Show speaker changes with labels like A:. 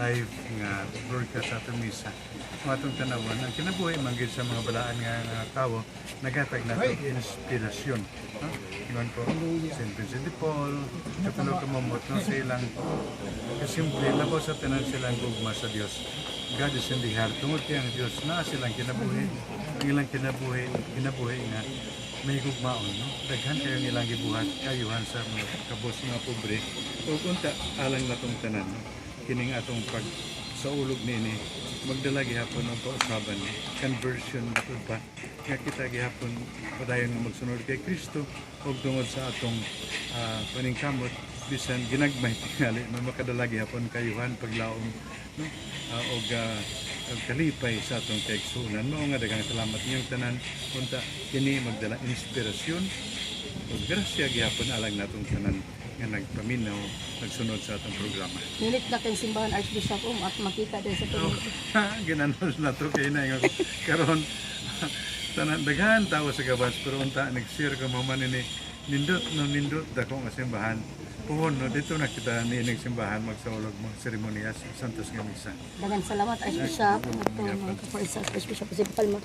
A: live nga broadcast sa atong misa. Kung atong tanawan, ang kinabuhi manggid sa mga balaan nga tao, nagatag na itong inspirasyon. No? Ingon ko, St. Vincent de Paul, kapalo kamamot no, sa ilang kasimple, labaw sa tanan silang gugma sa Diyos. God is in the heart. Tungod kaya ang Diyos na silang kinabuhi, ang ilang kinabuhi nga may gugmaon. No? Daghan kayo nilang gibuhat, kayuhan sa mga kabos mga pobre. O kunta, alang na itong tanan. No? Kining atong pag sa ulog nini, magdala gihapon ang pausaban, conversion ito ba? Nga kita gihapon padayon nga magsunod kay Kristo o tungod sa atong paningkamot, bisan ginagmay tingali na makadala gihapon kayuhan paglaom no? Og kalipay sa atong kaigsuonan. Mao nga daghang salamat niyong tanan unta kini magdala inspirasyon ug grasya gihapon alang natong tanan nga nagpaminaw nagsunod sa atong programa.
B: Nilit na kang simbahan Archbishop at makita din sa
A: Oh,
B: tuloy.
A: ginanos na to kay na nga karon tanan daghan tawo sa gabas pero unta nag-share ko maman ni nindot dako nga simbahan. Puhon no dito na kita niining simbahan magsaulog mo seremoniya sa Santos nga Misa.
B: Dagan salamat Archbishop. Ito mga kaparisa Archbishop Jose Palma.